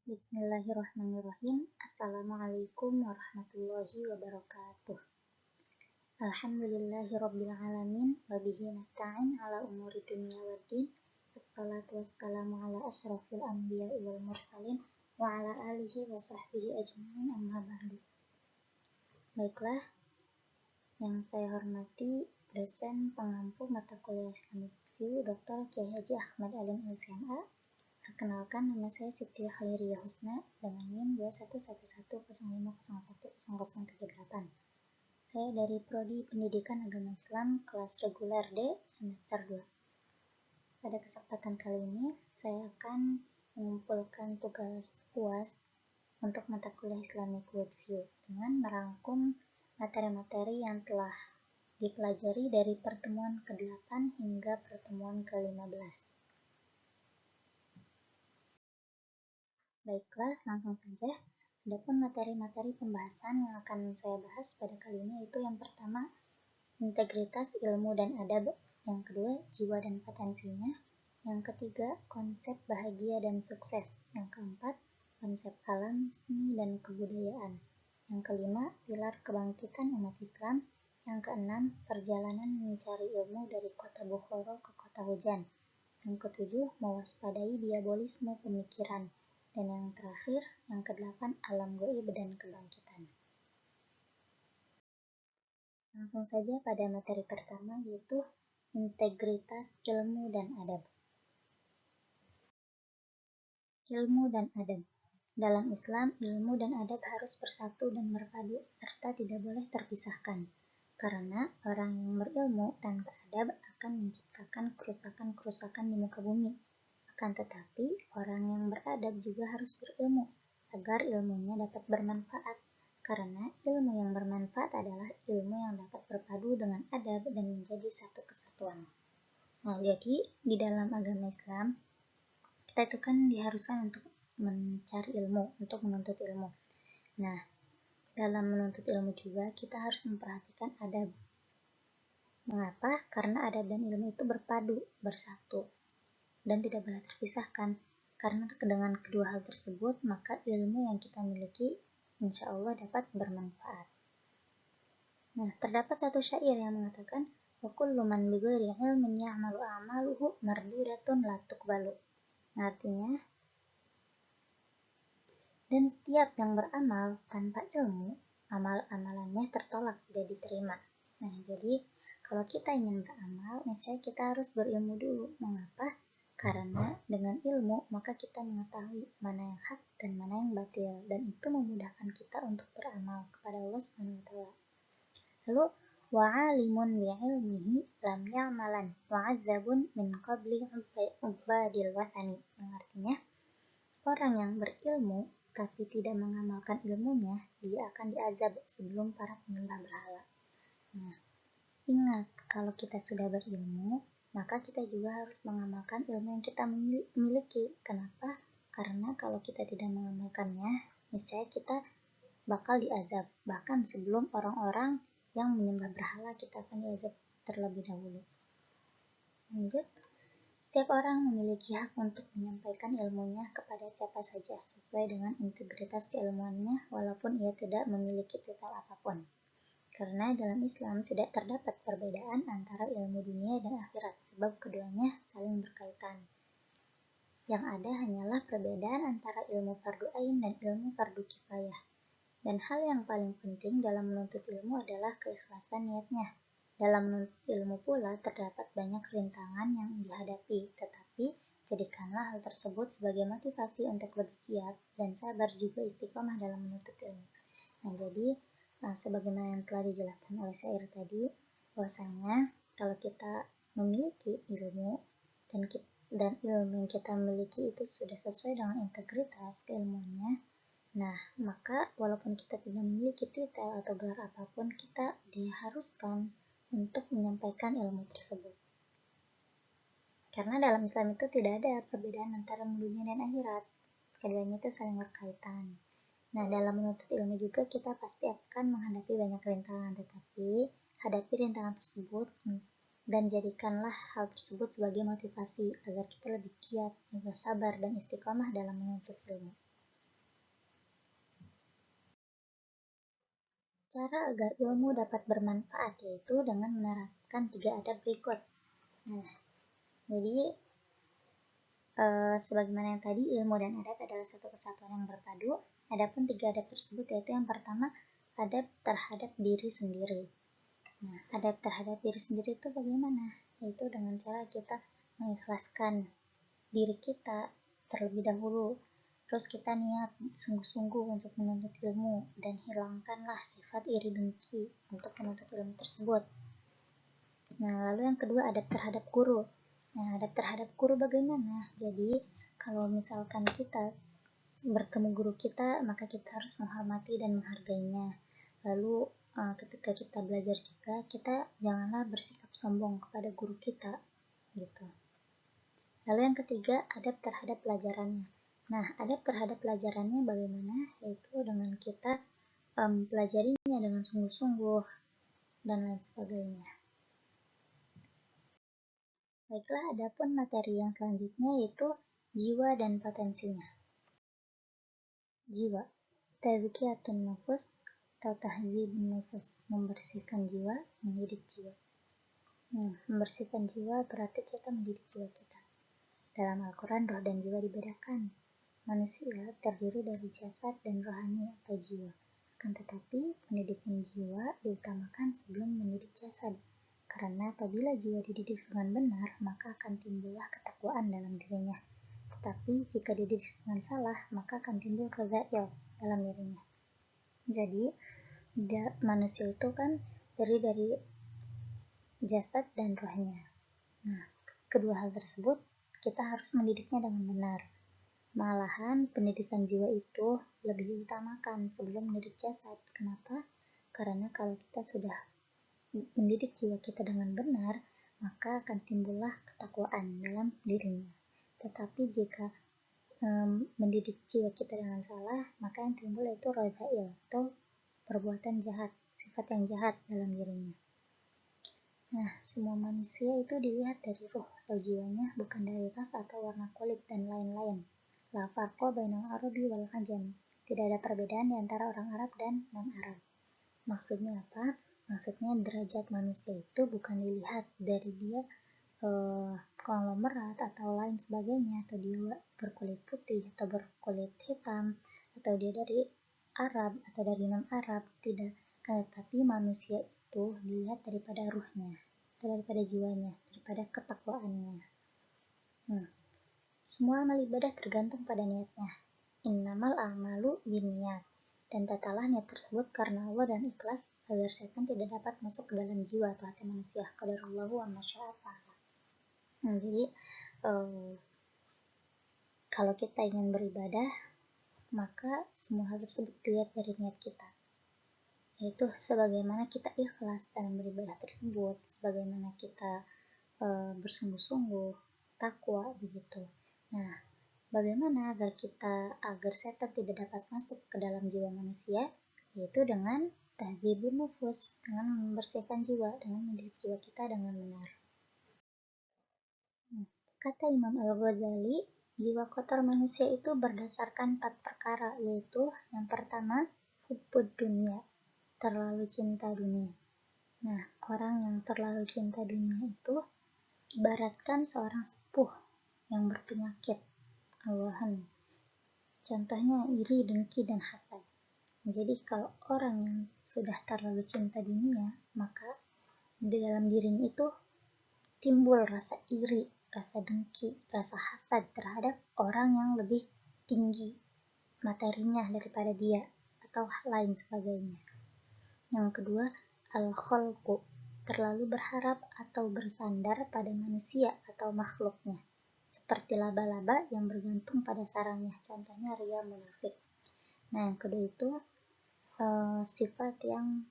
Bismillahirrahmanirrahim. Assalamualaikum warahmatullahi wabarakatuh. Alhamdulillahirabbil alamin wa bihi nasta'in ala umuri dunya waddin. Wassalatu wassalamu ala asyrafil anbiya'i wal mursalin wa ala alihi wa sahbihi ajma'in, amma ba'du. Baiklah, yang saya hormati dosen pengampu mata kuliah Islamic Review Dr. Kiai Haji Ahmad Alim LCMA. Perkenalkan, nama saya Siti Khairiyah Husna dengan NIM 211105010038. Saya dari Prodi Pendidikan Agama Islam kelas reguler D semester 2. Pada kesempatan kali ini, saya akan mengumpulkan tugas UAS untuk mata kuliah Islamic Review dengan merangkum materi-materi yang telah dipelajari dari pertemuan ke-8 hingga pertemuan ke-15. Baiklah, langsung saja. Adapun materi-materi pembahasan yang akan saya bahas pada kali ini yaitu yang pertama, integritas ilmu dan adab. Yang kedua, jiwa dan potensinya. Yang ketiga, konsep bahagia dan sukses. Yang keempat, konsep alam, seni, dan kebudayaan. Yang kelima, pilar kebangkitan umat Islam. Yang keenam, perjalanan mencari ilmu dari kota Bukhara ke kota hujan. Yang ketujuh, mewaspadai diabolisme pemikiran. Dan yang terakhir, yang kedelapan, alam gaib dan kebangkitan. Langsung saja pada materi pertama, yaitu integritas ilmu dan adab. Ilmu dan adab. Dalam Islam, ilmu dan adab harus bersatu dan berpadu, serta tidak boleh terpisahkan. Karena orang yang berilmu tanpa adab akan menciptakan kerusakan-kerusakan di muka bumi. Akan tetapi, orang yang beradab juga harus berilmu, agar ilmunya dapat bermanfaat. Karena ilmu yang bermanfaat adalah ilmu yang dapat berpadu dengan adab dan menjadi satu kesatuan. Nah, jadi di dalam agama Islam, kita itu kan diharuskan untuk mencari ilmu, untuk menuntut ilmu. Nah, dalam menuntut ilmu juga kita harus memperhatikan adab. Mengapa? Karena adab dan ilmu itu berpadu, bersatu, dan tidak boleh terpisahkan. Karena dengan kedua hal tersebut, maka ilmu yang kita miliki insya Allah dapat bermanfaat. Nah, terdapat satu syair yang mengatakan, wa kullu man bighairi ilmin ya'malu a'maluhu mardudatun la tuqbalu. Artinya, dan setiap yang beramal tanpa ilmu, amal-amalannya tertolak, tidak diterima. Nah, jadi kalau kita ingin beramal, misalnya kita harus berilmu dulu. Mengapa? Karena dengan ilmu maka kita mengetahui mana yang hak dan mana yang batil, dan itu memudahkan kita untuk beramal kepada Allah SWT. Lalu wa'alimun bi'ilmihi lam ya'malan wa'adzabun min qabli ubadil wathani, yang artinya orang yang berilmu tapi tidak mengamalkan ilmunya, dia akan diazab sebelum para penyembah berhala. Nah, ingat, kalau kita sudah berilmu, maka kita juga harus mengamalkan ilmu yang kita miliki. Kenapa? Karena kalau kita tidak mengamalkannya, misalnya kita bakal diazab. Bahkan sebelum orang-orang yang menyembah berhala, kita akan diazab terlebih dahulu. Lanjut. Setiap orang memiliki hak untuk menyampaikan ilmunya kepada siapa saja, sesuai dengan integritas keilmuannya, walaupun ia tidak memiliki titel apapun. Karena dalam Islam tidak terdapat perbedaan antara ilmu dunia dan akhirat, sebab keduanya saling berkaitan. Yang ada hanyalah perbedaan antara ilmu fardu ain dan ilmu fardu kifayah. Dan hal yang paling penting dalam menuntut ilmu adalah keikhlasan niatnya. Dalam menuntut ilmu pula terdapat banyak rintangan yang dihadapi, tetapi jadikanlah hal tersebut sebagai motivasi untuk lebih giat dan sabar juga istiqomah dalam menuntut ilmu. Nah, jadi sebagaimana yang telah dijelaskan oleh syair tadi, bahwasanya kalau kita memiliki ilmu dan ilmu yang kita miliki itu sudah sesuai dengan integritas keilmuannya, nah maka walaupun kita tidak memiliki titel atau gelar apapun, kita diharuskan untuk menyampaikan ilmu tersebut. Karena dalam Islam itu tidak ada perbedaan antara dunia dan akhirat, keduanya itu saling berkaitan. Nah, dalam menuntut ilmu juga kita pasti akan menghadapi banyak rintangan, tetapi hadapi rintangan tersebut dan jadikanlah hal tersebut sebagai motivasi agar kita lebih giat, juga sabar dan istiqomah dalam menuntut ilmu. Cara agar ilmu dapat bermanfaat yaitu dengan menerapkan 3 adab berikut. Nah, jadi sebagaimana yang tadi, ilmu dan adab adalah satu kesatuan yang berpadu. Adapun 3 adab tersebut yaitu yang pertama, adab terhadap diri sendiri. Nah, adab terhadap diri sendiri itu bagaimana? Yaitu dengan cara kita mengikhlaskan diri kita terlebih dahulu. Terus kita niat sungguh-sungguh untuk menuntut ilmu dan hilangkanlah sifat iri dengki untuk menuntut ilmu tersebut. Nah, lalu yang kedua, adab terhadap guru. Nah, adab terhadap guru bagaimana? Jadi, kalau misalkan kita bertemu guru kita, maka kita harus menghormati dan menghargainya. Lalu, ketika kita belajar juga, kita janganlah bersikap sombong kepada guru kita, gitu. Lalu yang ketiga, adab terhadap pelajarannya. Nah, adab terhadap pelajarannya bagaimana? Yaitu dengan kita pelajarinya dengan sungguh-sungguh dan lain sebagainya. Baiklah, adapun materi yang selanjutnya yaitu jiwa dan potensinya. Jiwa, tazkiyatun nufus atau tahdzibun nufus, membersihkan jiwa, mendidik jiwa. Membersihkan jiwa berarti kita mendidik jiwa kita. Dalam Al-Quran, roh dan jiwa dibedakan. Manusia terdiri dari jasad dan rohani atau jiwa. Akan tetapi, pendidikan jiwa diutamakan sebelum mendidik jasad. Karena apabila jiwa dididik dengan benar, maka akan timbullah ketakwaan dalam dirinya. Tetapi jika dididik dengan salah, maka akan timbul radzail dalam dirinya. Jadi, manusia itu kan terdiri dari jasad dan rohnya. Nah, kedua hal tersebut kita harus mendidiknya dengan benar. Malahan pendidikan jiwa itu lebih diutamakan sebelum mendidik jasad. Kenapa? Karena kalau kita sudah mendidik jiwa kita dengan benar, maka akan timbullah ketakwaan dalam dirinya. Tetapi jika mendidik jiwa kita dengan salah, maka yang timbul yaitu radzail atau perbuatan jahat, sifat yang jahat dalam dirinya. Nah, semua manusia itu dilihat dari ruh atau jiwanya, bukan dari ras atau warna kulit dan lain-lain. La farqa bainal Arabi wal Ajam. Tidak ada perbedaan di antara orang Arab dan non-Arab. Maksudnya apa? Maksudnya derajat manusia itu bukan dilihat dari dia konglomerat atau lain sebagainya, atau dia berkulit putih atau berkulit hitam, atau dia dari Arab atau dari non-Arab, tidak. Tetapi manusia itu dilihat daripada ruhnya, daripada jiwanya, daripada ketakwaannya. Semua amal ibadah tergantung pada niatnya. Innamal a'malu binniyat. Dan tatalah niat tersebut karena Allah dan ikhlas agar setan tidak dapat masuk ke dalam jiwa atau hati manusia. Qadarullahu wa masya'a fa'ala. Jadi kalau kita ingin beribadah, maka semua hal tersebut dilihat dari niat kita. Yaitu sebagaimana kita ikhlas dalam beribadah tersebut, sebagaimana kita bersungguh-sungguh, takwa begitu. Nah, bagaimana agar setan tidak dapat masuk ke dalam jiwa manusia? Yaitu dengan tahdzibun nufus, dengan membersihkan jiwa, dengan mendidik jiwa kita dengan benar. Kata Imam Al-Ghazali, jiwa kotor manusia itu berdasarkan 4 perkara, yaitu yang pertama, hubbud dunya, terlalu cinta dunia. Nah, orang yang terlalu cinta dunia itu ibaratkan seorang sepuh yang berpenyakit awahan. Contohnya iri, dengki, dan hasad. Jadi kalau orang yang sudah terlalu cinta dunia, maka di dalam dirinya itu timbul rasa iri, rasa dengki, rasa hasad terhadap orang yang lebih tinggi materinya daripada dia, atau lain sebagainya. Yang kedua, al-khalqu, terlalu berharap atau bersandar pada manusia atau makhluknya, seperti laba-laba yang bergantung pada sarangnya, contohnya ria munafik. Nah, yang kedua itu sifat yang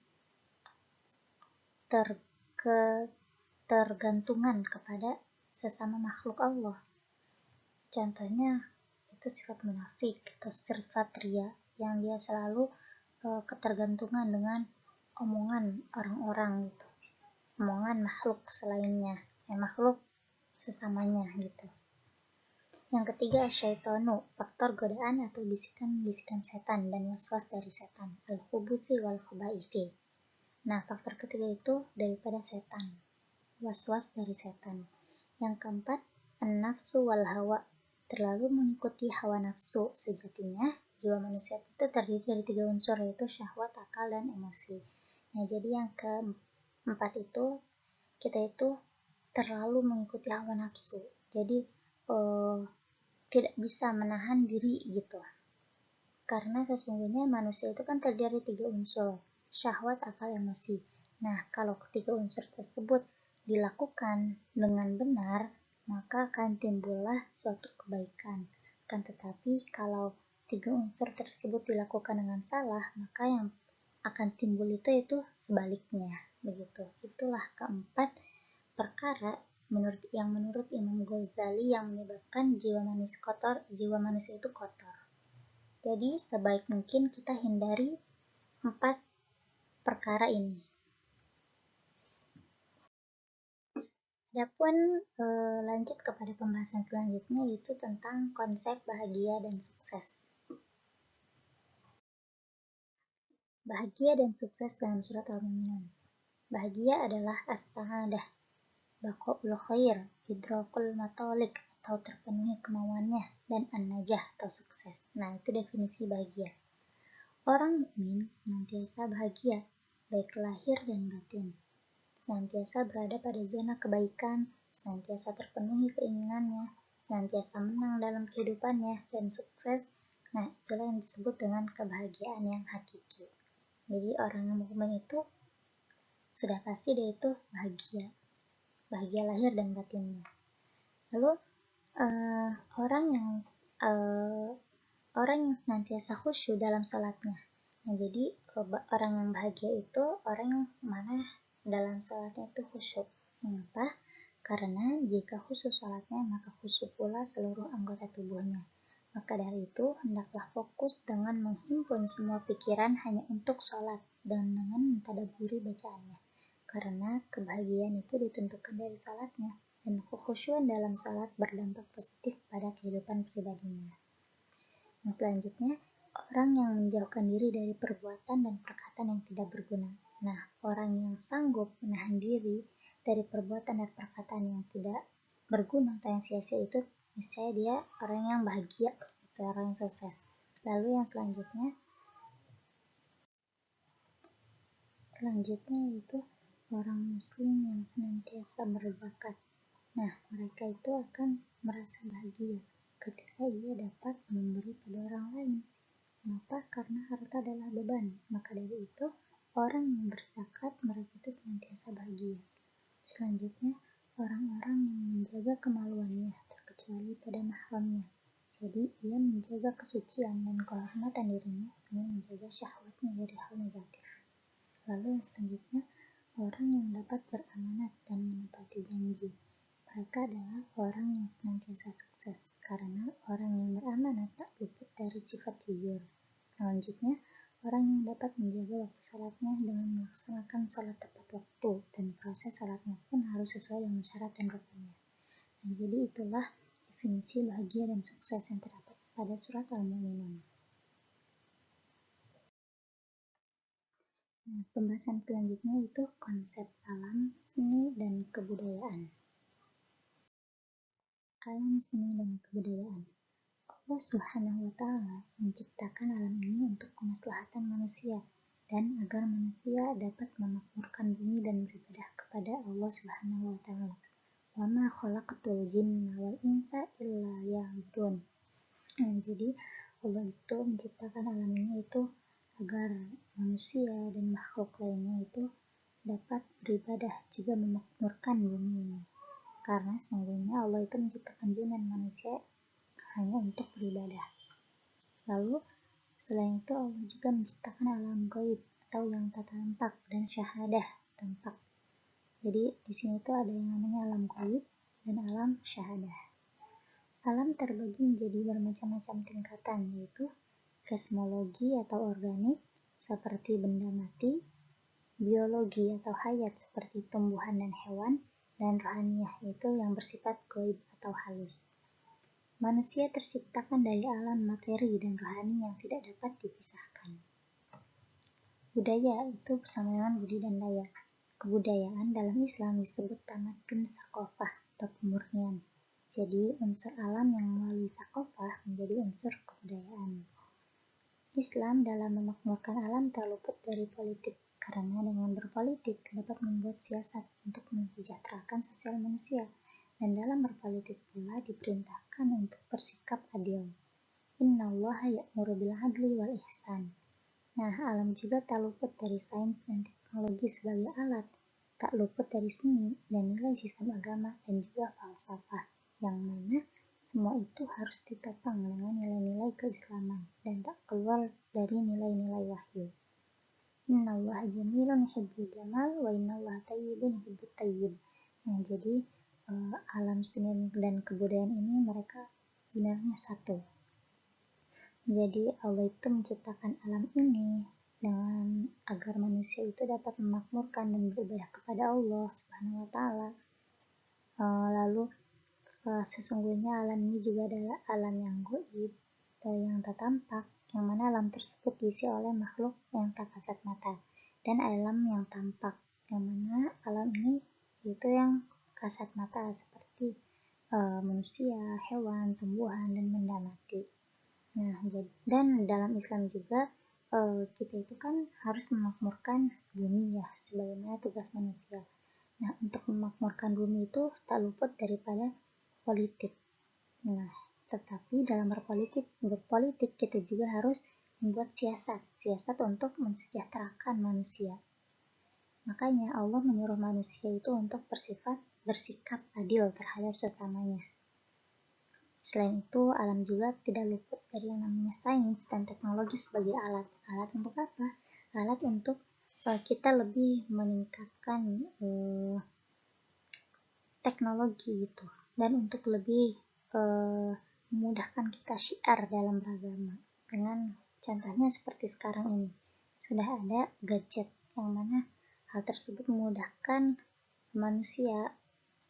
tergantungan kepada sesama makhluk Allah. Contohnya itu sifat munafik atau sifat ria yang dia selalu ketergantungan dengan omongan orang-orang gitu, omongan makhluk selainnya, makhluk sesamanya gitu. Yang ketiga, syaitanu, faktor godaan atau bisikan-bisikan setan dan waswas dari setan, al-khubuthi wal khubaithi. Nah, faktor ketiga itu daripada setan, waswas dari setan. Yang keempat, an-nafsu wal hawa, terlalu mengikuti hawa nafsu. Sejatinya jiwa manusia itu terdiri dari 3 unsur, yaitu syahwat, akal, dan emosi. Nah, jadi yang keempat itu, kita itu terlalu mengikuti hawa nafsu. Jadi tidak bisa menahan diri gitu. Karena sesungguhnya manusia itu kan terdiri dari 3 unsur, syahwat, akal, emosi. Nah, kalau ketiga unsur tersebut dilakukan dengan benar, maka akan timbullah suatu kebaikan. Kan tetapi kalau 3 unsur tersebut dilakukan dengan salah, maka yang akan timbul itu sebaliknya. Begitu. Itulah keempat perkara menurut Imam Ghazali yang menyebabkan jiwa manusia itu kotor. Jadi sebaik mungkin kita hindari 4 perkara ini. Adapun lanjut kepada pembahasan selanjutnya, yaitu tentang konsep bahagia dan sukses. Bahagia dan sukses dalam surat Al-Mu'minun. Bahagia adalah as-sa'adah, baqa'ul khair, idrakul matalik, atau terpenuhi kemauannya, dan an-najah atau sukses. Nah, itu definisi bahagia. Orang mukmin senantiasa bahagia, baik lahir dan batin. Senantiasa berada pada zona kebaikan, senantiasa terpenuhi keinginannya, senantiasa menang dalam kehidupannya, dan sukses. Nah, itulah yang disebut dengan kebahagiaan yang hakiki. Jadi orang yang mukmin itu sudah pasti dia itu bahagia lahir dan batinnya. Lalu orang yang senantiasa khusyuk dalam salatnya. Nah, jadi orang yang bahagia itu orang yang mana dalam salatnya itu khusyuk. Mengapa? Karena jika khusyuk salatnya, maka khusyuk pula seluruh anggota tubuhnya. Maka dari itu, hendaklah fokus dengan menghimpun semua pikiran hanya untuk salat dan dengan mentadabburi bacaannya. Karena kebahagiaan itu ditentukan dari salatnya, dan kekhusyuan dalam salat berdampak positif pada kehidupan pribadinya. Yang selanjutnya, orang yang menjauhkan diri dari perbuatan dan perkataan yang tidak berguna. Nah, orang yang sanggup menahan diri dari perbuatan dan perkataan yang tidak berguna atau yang sia-sia itu, misalnya dia orang yang bahagia, itu orang yang sukses. Lalu yang selanjutnya itu orang muslim yang senantiasa berzakat. Nah, mereka itu akan merasa bahagia ketika ia dapat memberi pada orang lain. Mengapa? Karena harta adalah beban. Maka dari itu, orang yang berzakat mereka itu senantiasa bahagia. Selanjutnya, orang-orang yang menjaga kemaluannya terkecuali pada mahramnya. Jadi, ia menjaga kesucian dan kehormatan dirinya dengan menjaga syahwatnya dari hal negatif. Lalu yang selanjutnya, orang yang dapat beramanat dan menepati janji. Mereka adalah orang yang senantiasa sukses, karena orang yang beramanat tak luput dari sifat jujur. Selanjutnya, orang yang dapat menjaga waktu salatnya dengan melaksanakan salat tepat waktu, dan proses salatnya pun harus sesuai dengan syarat dan rukunnya. Nah, jadi itulah definisi bahagia dan sukses yang terdapat pada surat Al-Mu'minun. Nah, pembahasan selanjutnya itu konsep alam, seni, dan kebudayaan. Alam, seni, dan kebudayaan. Allah Subhanahu wa Ta'ala menciptakan alam ini untuk kemaslahatan manusia dan agar manusia dapat memakmurkan bumi dan beribadah kepada Allah Subhanahu wa Ta'ala. Wa ma khalaqtul jinna wal insa illa liya'budun. Nah, jadi Allah itu menciptakan alam ini itu agar manusia dan makhluk lainnya itu dapat beribadah, juga memakmurkan bumi ini. Karena sesungguhnya Allah itu menciptakan jin dan manusia hanya untuk beribadah. Lalu selain itu Allah juga menciptakan alam gaib atau yang tak tampak dan syahadah tampak. Jadi di sini tuh ada yang namanya alam gaib dan alam syahadah. Alam terbagi menjadi bermacam-macam tingkatan, yaitu kosmologi atau organik seperti benda mati, biologi atau hayat seperti tumbuhan dan hewan, dan rohaniyah yaitu yang bersifat gaib atau halus. Manusia terciptakan dari alam materi dan rohani yang tidak dapat dipisahkan. Budaya itu bersama dengan budi dan daya. Kebudayaan dalam Islam disebut tamadun tsaqofah atau pemurnian. Jadi unsur alam yang melalui tsaqofah menjadi unsur kebudayaan. Islam dalam memakmurkan alam tak luput dari politik, karena dengan berpolitik dapat membuat siasat untuk mensejahterakan sosial manusia, dan dalam berpolitik pula diperintahkan untuk bersikap adil. Innallaha ya'muru bil adli wal ihsan. Nah, alam juga tak luput dari sains dan teknologi sebagai alat, tak luput dari seni dan nilai sistem agama dan juga falsafah, yang mana semua itu harus ditopang dengan nilai-nilai keislaman dan tak keluar dari nilai-nilai wahyu. Innallaha jamilun yuhibbul jamal wa innallaha tayyibun yuhibbut tayyib. Nah, jadi alam seni dan kebudayaan ini mereka sebenarnya satu. Jadi Allah itu menciptakan alam ini dengan agar manusia itu dapat memakmurkan dan beribadah kepada Allah Subhanahu wa taala. Lalu sesungguhnya alam ini juga adalah alam yang gaib atau yang tak tampak, yang mana alam tersebut diisi oleh makhluk yang tak kasat mata, dan alam yang tampak, yang mana alam ini itu yang kasat mata seperti manusia, hewan, tumbuhan, dan benda mati. Nah, dan dalam Islam juga kita itu kan harus memakmurkan bumi ya, sebagaimana tugas manusia. Nah, untuk memakmurkan bumi itu tak luput daripada politik. Nah, tetapi dalam berpolitik kita juga harus membuat siasat untuk mensejahterakan manusia. Makanya Allah menyuruh manusia itu untuk bersikap adil terhadap sesamanya. Selain itu, alam juga tidak luput dari yang namanya sains dan teknologi sebagai alat. Alat untuk apa? Alat untuk kita lebih meningkatkan teknologi gitu, dan untuk lebih memudahkan kita syiar dalam beragama. Dengan contohnya seperti sekarang ini, sudah ada gadget yang mana hal tersebut memudahkan manusia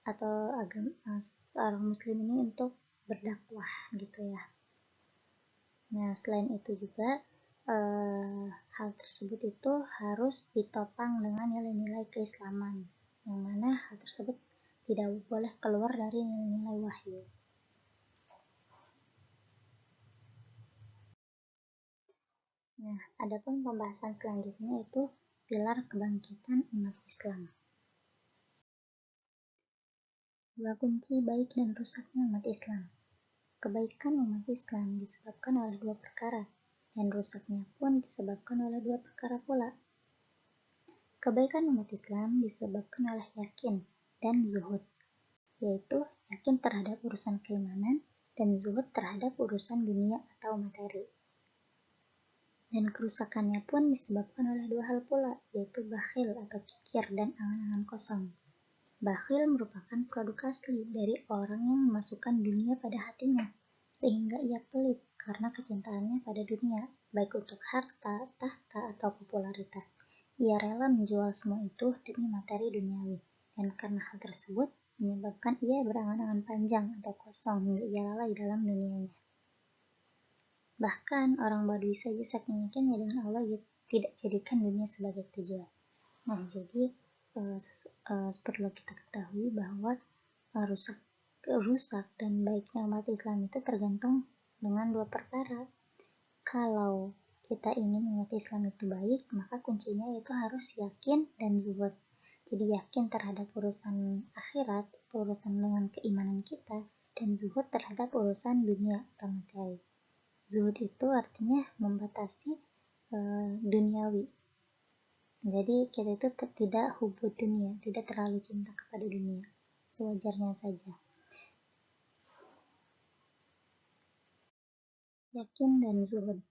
atau seorang muslim ini untuk berdakwah gitu ya. Nah, selain itu juga hal tersebut itu harus ditopang dengan nilai-nilai keislaman, yang mana hal tersebut tidak boleh keluar dari nilai-nilai wahyu. Nah, adapun pembahasan selanjutnya itu pilar kebangkitan umat Islam. Dua kunci baik dan rusaknya umat Islam. Kebaikan umat Islam disebabkan oleh dua perkara, dan rusaknya pun disebabkan oleh dua perkara pula. Kebaikan umat Islam disebabkan oleh yakin dan zuhud, yaitu yakin terhadap urusan keimanan dan zuhud terhadap urusan dunia atau materi. Dan kerusakannya pun disebabkan oleh dua hal pula, yaitu bakhil atau kikir dan angan-angan kosong. Bakhil merupakan produk asli dari orang yang memasukkan dunia pada hatinya, sehingga ia pelit karena kecintaannya pada dunia, baik untuk harta, tahta, atau popularitas. Ia rela menjual semua itu demi materi duniawi, dan karena hal tersebut menyebabkan ia berangan-angan panjang atau kosong hingga ia lalai dalam dunianya. Bahkan orang Badui saja saking yakinnya dengan Allah tidak jadikan dunia sebagai tujuan. Nah, jadi perlu kita ketahui bahwa rusak dan baiknya umat Islam itu tergantung dengan dua perkara. Kalau kita ingin umat Islam itu baik, maka kuncinya itu harus yakin dan zuhud. Jadi yakin terhadap urusan akhirat, urusan dengan keimanan kita, dan zuhud terhadap urusan dunia atau materi. Zuhud itu artinya membatasi duniawi. Jadi kita itu tidak hubud dunia, tidak terlalu cinta kepada dunia, sewajarnya saja. Yakin dan zuhud.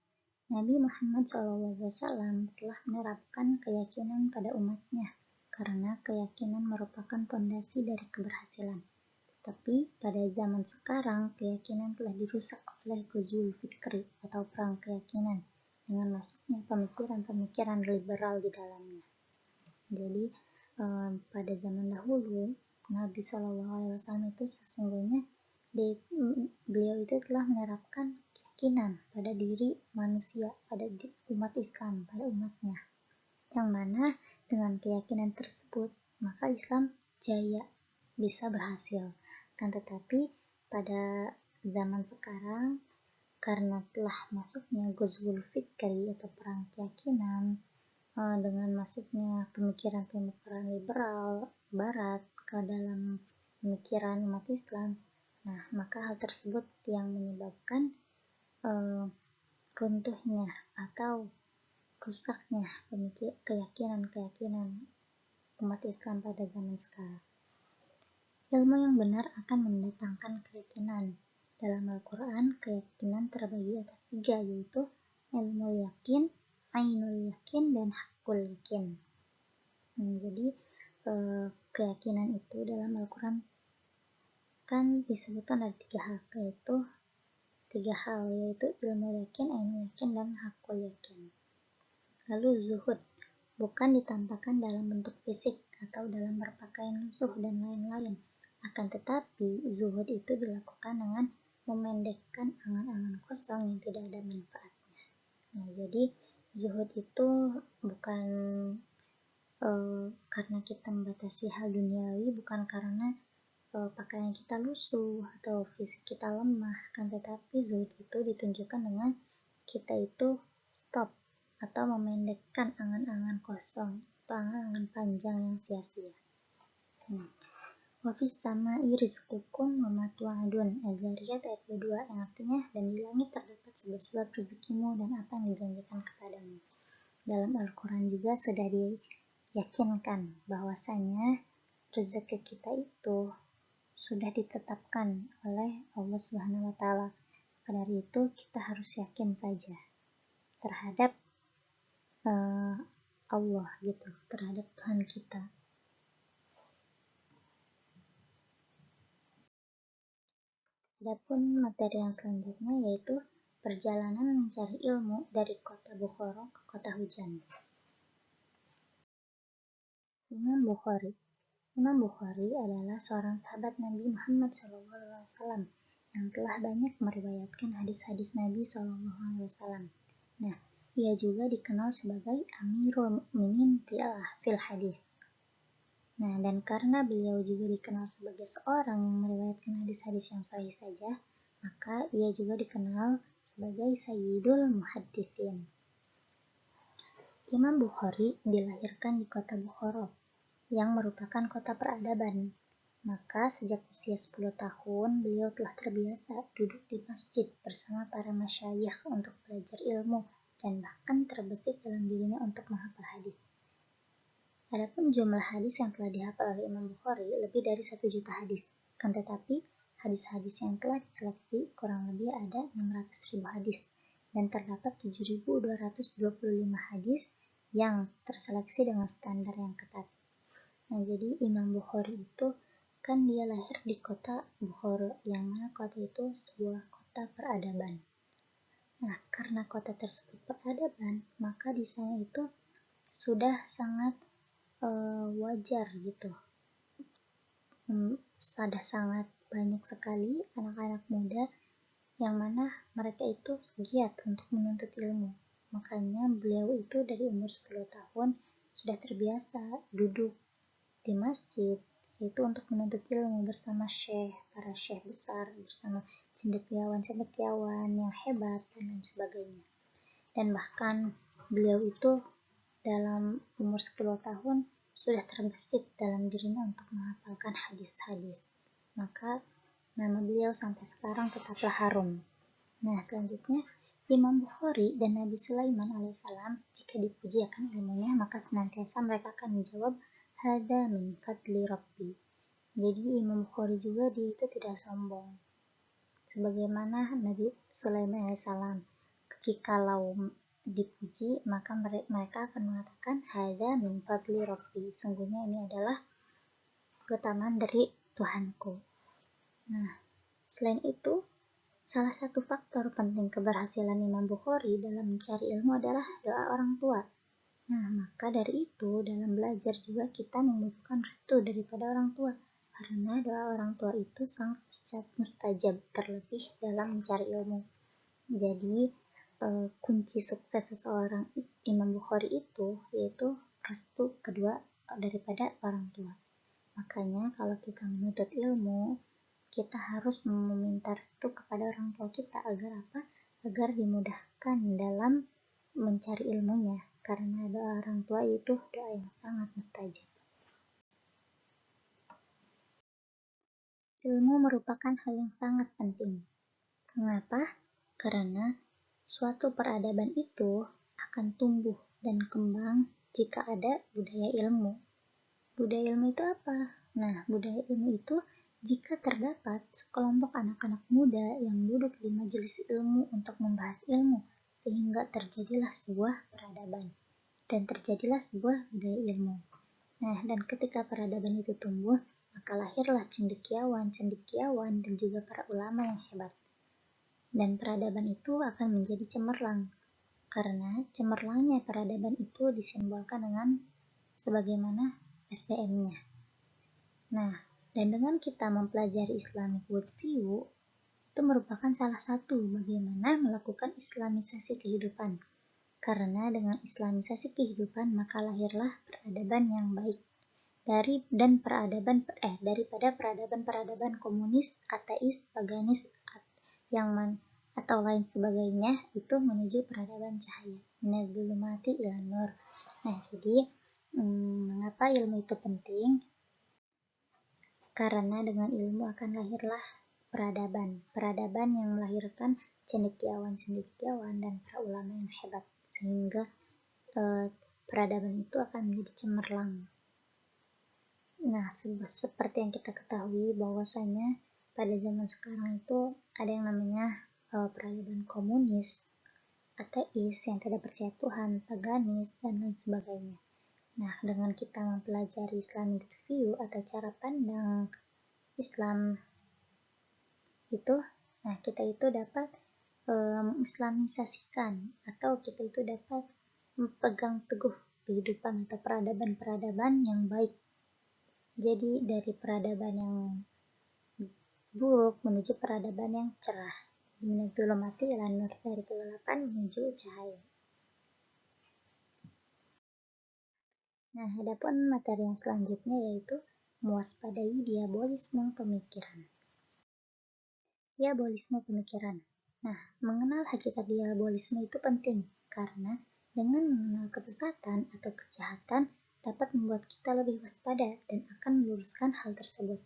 Nabi Muhammad SAW telah menerapkan keyakinan pada umatnya, karena keyakinan merupakan pondasi dari keberhasilan. Tetapi pada zaman sekarang, keyakinan telah dirusak oleh ghazwul fikri atau perang keyakinan, dengan masuknya pemikiran-pemikiran liberal di dalamnya. Jadi pada zaman dahulu Nabi SAW itu sesungguhnya beliau itu telah menerapkan keyakinan pada diri manusia, pada umat Islam, pada umatnya, yang mana dengan keyakinan tersebut maka Islam jaya, bisa berhasil. Kan tetapi pada zaman sekarang, karena telah masuknya Ghazwul Fikri atau perang keyakinan, dengan masuknya pemikiran-pemikiran liberal barat ke dalam pemikiran umat Islam, nah maka hal tersebut yang menyebabkan runtuhnya atau rusaknya keyakinan umat Islam pada zaman sekarang. Ilmu yang benar akan mendatangkan keyakinan. Dalam Al-Quran, keyakinan terbagi atas 3, yaitu ilmu yakin, ainul yakin, dan hakul yakin. Jadi keyakinan itu dalam Al-Quran kan disebutkan ada 3 hal, yaitu ilmu yakin, ainul yakin, dan hakul yakin. Lalu zuhud bukan ditampakkan dalam bentuk fisik atau dalam berpakaian lusuh dan lain-lain, akan tetapi zuhud itu dilakukan dengan memendekkan angan-angan kosong yang tidak ada manfaatnya. Nah, jadi zuhud itu bukan karena kita membatasi hal duniawi, bukan karena pakaian kita lusuh atau fisik kita lemah, kan tetapi zuhud itu ditunjukkan dengan kita itu stop atau memendekkan angan-angan kosong atau angan-angan panjang yang sia-sia. Wafis sama rizqukum wa ma tu'adun, Az-Zariyat ayat 22, yang artinya dan di langit terdapat sebab-sebab rezekimu dan apa yang dijanjikan kepadamu. Dalam Al-Quran juga sudah diyakinkan bahwasanya rezeki kita itu sudah ditetapkan oleh Allah Subhanahu wa Ta'ala. Pada hari itu kita harus yakin saja terhadap Allah gitu, terhadap Tuhan kita. Adapun materi yang selanjutnya yaitu perjalanan mencari ilmu dari kota Bukhara ke kota hujan. Imam Bukhari adalah seorang sahabat Nabi Muhammad SAW yang telah banyak meriwayatkan hadis-hadis Nabi SAW. Nah, ia juga dikenal sebagai Amirul Mukminin fil hadis. Nah, dan karena beliau juga dikenal sebagai seorang yang meriwayatkan hadis-hadis yang sahih saja, maka ia juga dikenal sebagai Sayyidul Muhadditsin. Imam Bukhari dilahirkan di kota Bukhara, yang merupakan kota peradaban. Maka sejak usia 10 tahun, beliau telah terbiasa duduk di masjid bersama para masyayikh untuk belajar ilmu, dan bahkan terbesit dalam dirinya untuk menghafal hadis. Adapun jumlah hadis yang telah dihafal oleh Imam Bukhari lebih dari 1 juta hadis. Kan tetapi hadis-hadis yang telah diseleksi kurang lebih ada 600.000 hadis, dan terdapat 7.225 hadis yang terseleksi dengan standar yang ketat. Nah, jadi Imam Bukhari itu kan dia lahir di kota Bukhara, yang mana kota itu sebuah kota peradaban. Nah, karena kota tersebut peradaban, maka di sana itu sudah sangat wajar gitu. Sudah sangat banyak sekali anak-anak muda yang mana mereka itu giat untuk menuntut ilmu. Makanya beliau itu dari umur 10 tahun sudah terbiasa duduk di masjid itu untuk menuntut ilmu bersama para syekh besar, bersama cendekiawan yang hebat dan lain sebagainya. Dan bahkan beliau itu dalam umur 10 tahun sudah terbesit dalam dirinya untuk menghafalkan hadis-hadis. Maka nama beliau sampai sekarang tetaplah harum. Nah, selanjutnya Imam Bukhari dan Nabi Sulaiman alaihissalam jika dipuji akan ilmunya, maka senantiasa mereka akan menjawab hada min fadli rabbi. Jadi Imam Bukhari juga dia itu tidak sombong. Sebagaimana Nabi Sulaiman alaihissalam, jikalau dipuji maka mereka akan mengatakan hada min fadli rabbi, sungguhnya ini adalah keutamaan dari Tuhanku. Nah, selain itu salah satu faktor penting keberhasilan Imam Bukhari dalam mencari ilmu adalah doa orang tua. Nah, maka dari itu dalam belajar juga kita membutuhkan restu daripada orang tua. karena doa orang tua itu sangat mustajab, terlebih dalam mencari ilmu. Jadi kunci sukses seseorang Imam Bukhari itu yaitu restu kedua daripada orang tua. Makanya kalau kita menuntut ilmu, kita harus meminta restu kepada orang tua kita agar apa? Agar dimudahkan dalam mencari ilmunya, karena doa orang tua itu doa yang sangat mustajab. Ilmu merupakan hal yang sangat penting. Mengapa? Karena suatu peradaban itu akan tumbuh dan kembang jika ada budaya ilmu. Budaya ilmu itu apa? Nah, budaya ilmu itu jika terdapat sekelompok anak-anak muda yang duduk di majelis ilmu untuk membahas ilmu, sehingga terjadilah sebuah peradaban dan terjadilah sebuah budaya ilmu. Nah, dan ketika peradaban itu tumbuh, maka lahirlah cendekiawan dan juga para ulama yang hebat. Dan peradaban itu akan menjadi cemerlang, karena cemerlangnya peradaban itu disimbolkan dengan sebagaimana SDM-nya. Nah, dan dengan kita mempelajari Islamic worldview, itu merupakan salah satu bagaimana melakukan islamisasi kehidupan. Karena dengan islamisasi kehidupan, maka lahirlah peradaban yang baik. Daripada peradaban komunis, ateis, paganis, atau lain sebagainya, itu menuju peradaban cahaya. Minadh-dhulumati ila nur. Nah, jadi mengapa ilmu itu penting? Karena dengan ilmu akan lahirlah peradaban yang melahirkan cendekiawan dan para ulama yang hebat, sehingga peradaban itu akan menjadi cemerlang. Nah, seperti yang kita ketahui bahwasanya pada zaman sekarang itu ada yang namanya peradaban komunis, ateis yang tidak percaya Tuhan, paganis, dan lain sebagainya. Nah, dengan kita mempelajari Islamic view atau cara pandang Islam itu, nah kita itu dapat mengislamisasikan atau kita itu dapat memegang teguh kehidupan atau peradaban yang baik. Jadi dari peradaban yang buruk menuju peradaban yang cerah. Minadh-dhulumati ila nur, dari kegelapan menuju cahaya. Nah, adapun materi yang selanjutnya yaitu mewaspadai diabolisme pemikiran. Diabolisme pemikiran. Nah, mengenal hakikat diabolisme itu penting karena dengan mengenal kesesatan atau kejahatan dapat membuat kita lebih waspada dan akan meluruskan hal tersebut.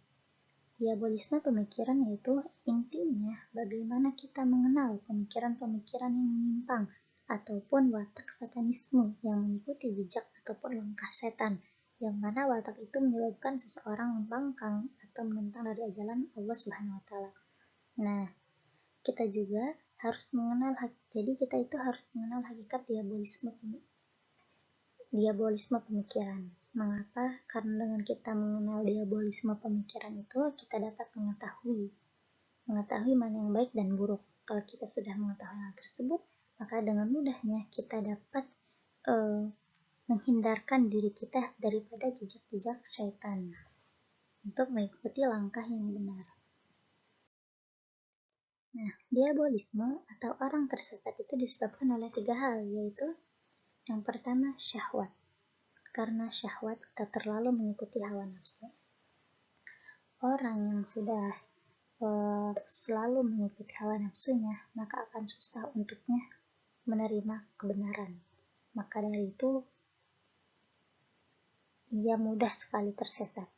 Diabolisme pemikiran yaitu intinya bagaimana kita mengenal pemikiran-pemikiran yang menyimpang ataupun watak satanisme yang mengikuti jejak ataupun langkah setan, yang mana watak itu menyebabkan seseorang membangkang atau menentang dari ajaran Allah Subhanahu wa Ta'ala. Nah, kita juga harus mengenal hakikat diabolisme pemikiran. Mengapa? Karena dengan kita mengenal diabolisme pemikiran itu, kita dapat mengetahui mana yang baik dan buruk. Kalau kita sudah mengetahui hal tersebut, maka dengan mudahnya kita dapat menghindarkan diri kita daripada jejak-jejak syaitan untuk mengikuti langkah yang benar. Nah, diabolisme atau orang tersesat itu disebabkan oleh 3 hal, yaitu yang pertama syahwat. Karena syahwat atau terlalu mengikuti hawa nafsu. Orang yang sudah selalu mengikuti hawa nafsunya, maka akan susah untuknya menerima kebenaran. Maka dari itu, ia mudah sekali tersesat.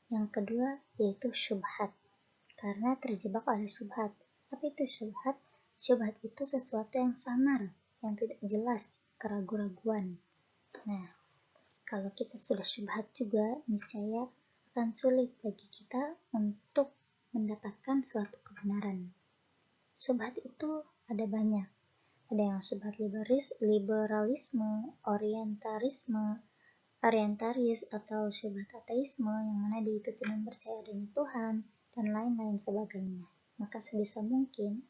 Yang kedua, yaitu syubhat. Karena terjebak oleh syubhat. Apa itu syubhat? Syubhat itu sesuatu yang samar, yang tidak jelas, keraguan-raguan. Nah, kalau kita sudah syubhat juga, niscaya akan sulit bagi kita untuk mendapatkan suatu kebenaran. Syubhat itu ada banyak. Ada yang syubhat liberalisme, orientaris, atau syubhat ateisme, yang mana dia itu tidak percaya adanya Tuhan, dan lain-lain sebagainya. Maka sebisa mungkin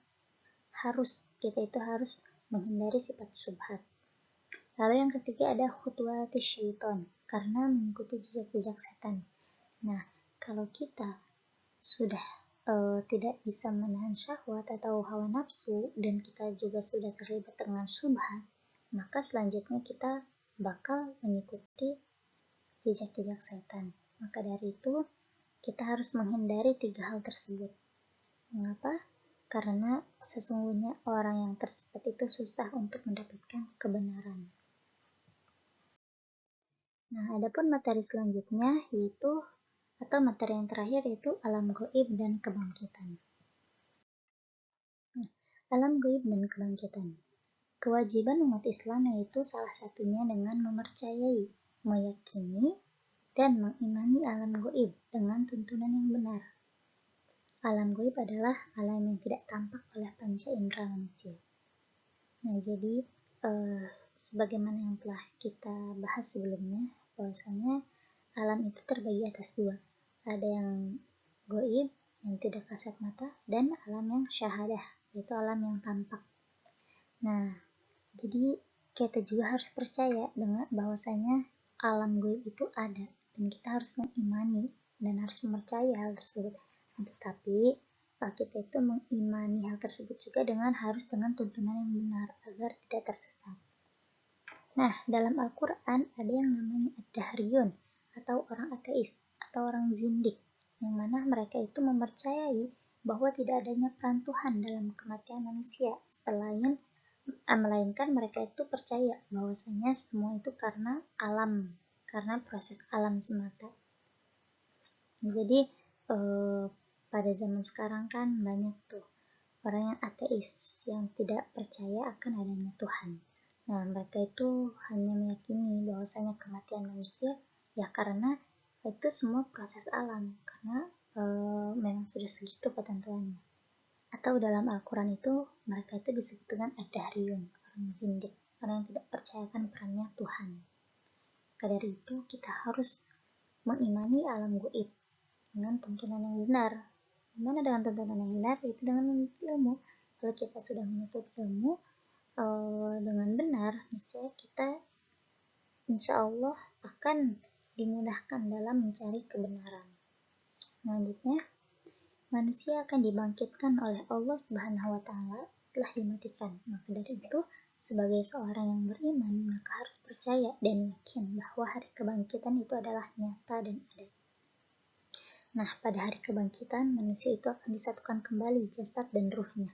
kita itu harus menghindari sifat syubhat. Lalu yang ketiga ada khutuwati syaitan, karena mengikuti jejak-jejak setan. Nah, kalau kita sudah tidak bisa menahan syahwat atau hawa nafsu dan kita juga sudah terlibat dengan syubhat, maka selanjutnya kita bakal mengikuti jejak-jejak setan. Maka dari itu kita harus menghindari 3 hal tersebut. Mengapa? Karena sesungguhnya orang yang tersesat itu susah untuk mendapatkan kebenaran. Nah, adapun materi selanjutnya yaitu atau materi yang terakhir yaitu alam gaib dan kebangkitan. Nah, alam gaib dan kebangkitan. Kewajiban umat Islam yaitu salah satunya dengan mempercayai, meyakini, dan mengimani alam gaib dengan tuntunan yang benar. Alam gaib adalah alam yang tidak tampak oleh panca indera manusia. Nah, jadi sebagaimana yang telah kita bahas sebelumnya, bahwasanya alam itu terbagi atas 2. Ada yang gaib, yang tidak kasat mata, dan alam yang syahadah, yaitu alam yang tampak. Nah, jadi kita juga harus percaya dengan bahwasanya alam gaib itu ada, dan kita harus mengimani dan harus mempercayai hal tersebut. Tetapi kita itu mengimani hal tersebut juga harus dengan tuntunan yang benar agar tidak tersesat. Nah, dalam Al-Quran ada yang namanya ad-dahriyun atau orang ateis atau orang zindik, yang mana mereka itu mempercayai bahwa tidak adanya peran Tuhan dalam kematian manusia melainkan mereka itu percaya bahwasanya semua itu karena alam, karena proses alam semata. Jadi pada zaman sekarang kan banyak tuh orang yang ateis yang tidak percaya akan adanya Tuhan. Nah, mereka itu hanya meyakini bahwasanya kematian manusia ya karena itu semua proses alam, karena memang sudah segitu ketentuannya. Atau dalam Al-Quran itu mereka itu disebut dengan ad-dahriyun, orang zindik, orang yang tidak percayakan perannya Tuhan. Maka dari itu kita harus mengimani alam gaib dengan tuntunan yang benar. Gimana dengan tuntunan yang benar? Itu dengan menuntut ilmu. Kalau kita sudah menuntut ilmu dengan benar, misalnya kita insya Allah akan dimudahkan dalam mencari kebenaran. Selanjutnya, manusia akan dibangkitkan oleh Allah Subhanahu wa Ta'ala setelah dimatikan. Maka dari itu, sebagai seorang yang beriman, maka harus percaya dan yakin bahwa hari kebangkitan itu adalah nyata dan ada. Nah, pada hari kebangkitan, manusia itu akan disatukan kembali jasad dan ruhnya.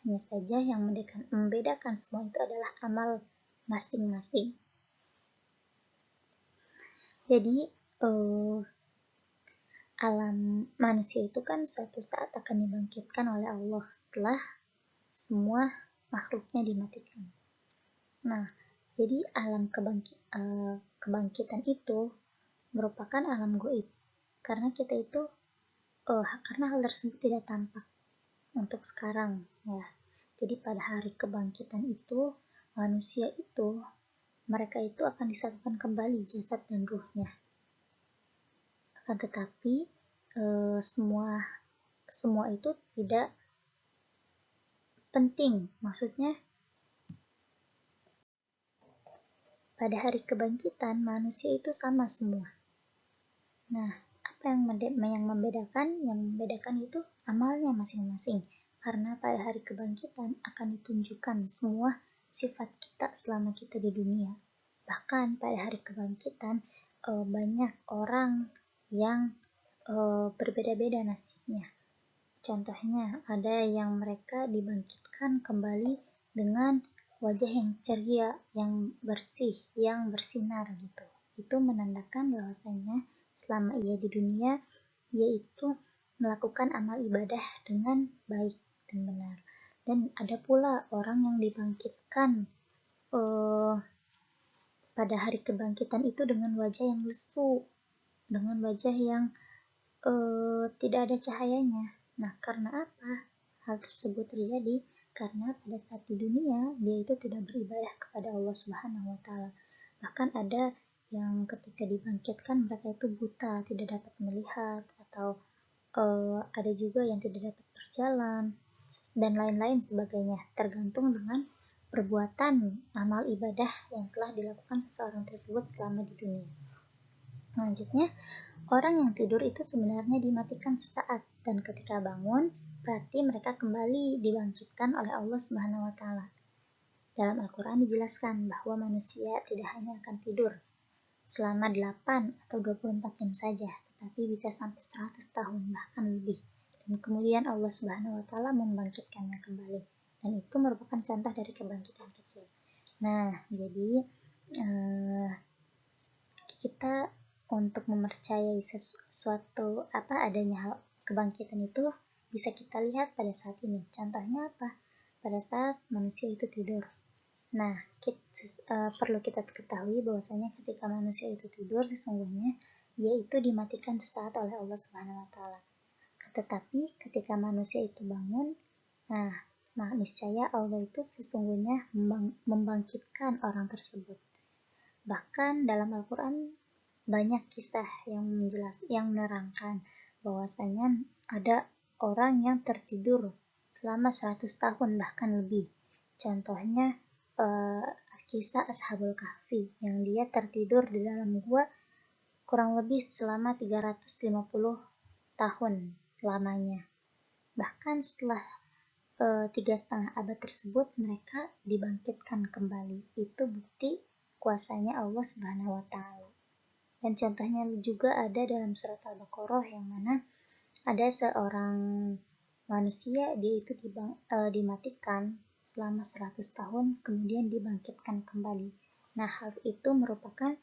Hanya saja yang membedakan semua itu adalah amal masing-masing. Jadi, alam manusia itu kan suatu saat akan dibangkitkan oleh Allah setelah semua makhluknya dimatikan. Nah, jadi alam kebangkitan itu merupakan alam gaib. Karena kita itu, karena hal tersebut tidak tampak untuk sekarang, ya. Jadi pada hari kebangkitan itu, manusia itu, mereka itu akan disatukan kembali jasad dan ruhnya. Akan tetapi, semua itu tidak penting. Maksudnya, pada hari kebangkitan, manusia itu sama semua. Nah, apa yang membedakan? Yang membedakan itu amalnya masing-masing. Karena pada hari kebangkitan akan ditunjukkan semua sifat kita selama kita di dunia. Bahkan pada hari kebangkitan banyak orang yang berbeda-beda nasibnya. Contohnya, ada yang mereka dibangkitkan kembali dengan wajah yang ceria, yang bersih, yang bersinar gitu. Itu menandakan bahwasanya selama ia di dunia, ia itu melakukan amal ibadah dengan baik dan benar. Dan ada pula orang yang dibangkitkan pada hari kebangkitan itu dengan wajah yang lesu, dengan wajah yang tidak ada cahayanya. Nah, karena apa hal tersebut terjadi? Karena pada saat di dunia dia itu tidak beribadah kepada Allah Subhanahu wa Ta'ala. Bahkan ada yang ketika dibangkitkan mereka itu buta, tidak dapat melihat, atau ada juga yang tidak dapat berjalan dan lain-lain sebagainya, tergantung dengan perbuatan amal ibadah yang telah dilakukan seseorang tersebut selama di dunia. Selanjutnya, Orang yang tidur itu sebenarnya dimatikan sesaat, dan ketika bangun, berarti mereka kembali dibangkitkan oleh Allah Subhanahu wa Ta'ala. Dalam Al-Quran dijelaskan bahwa manusia tidak hanya akan tidur selama 8 atau 24 jam saja, tetapi bisa sampai 100 tahun bahkan lebih. Dan kemudian Allah Subhanahu wa Ta'ala membangkitkannya kembali. Dan itu merupakan contoh dari kebangkitan kecil. Nah, jadi kita untuk mempercayai sesuatu adanya kebangkitan itu bisa kita lihat pada saat ini. Contohnya apa? Pada saat manusia itu tidur. Nah, perlu kita ketahui bahwasanya ketika manusia itu tidur sesungguhnya dia itu dimatikan sesaat oleh Allah Subhanahu wa Ta'ala. Tetapi ketika manusia itu bangun, nah niscaya Allah itu sesungguhnya membangkitkan orang tersebut. Bahkan dalam Al-Quran banyak kisah yang menerangkan bahwasanya ada orang yang tertidur selama 100 tahun bahkan lebih. Contohnya kisah Ashabul Kahfi yang dia tertidur di dalam gua kurang lebih selama 350 tahun lamanya. Bahkan setelah 3,5 abad tersebut mereka dibangkitkan kembali. Itu bukti kuasanya Allah Subhanahu wa Ta'ala. Dan contohnya juga ada dalam surat Al-Baqarah yang mana ada seorang manusia dia itu dimatikan selama 100 tahun kemudian dibangkitkan kembali. Nah, hal itu merupakan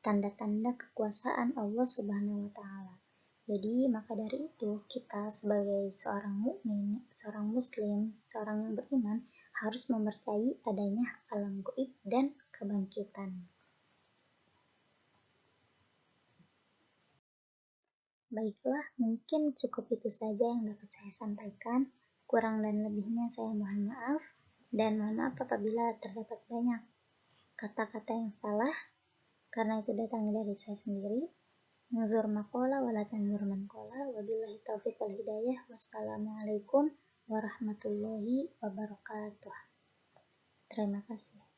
tanda-tanda kekuasaan Allah Subhanahu wa Ta'ala. Jadi maka dari itu kita sebagai seorang mukmin, seorang muslim, seorang yang beriman harus mempercayai adanya alam gaib dan kebangkitan. Baiklah, mungkin cukup itu saja yang dapat saya sampaikan. Kurang dan lebihnya saya mohon maaf, dan mohon maaf apabila terdapat banyak kata-kata yang salah, karena itu datangnya dari saya sendiri. Nuzur maqala wala tanzur man qala, wabillahi taufiq wal hidayah. Wassalamualaikum warahmatullahi wabarakatuh. Terima kasih.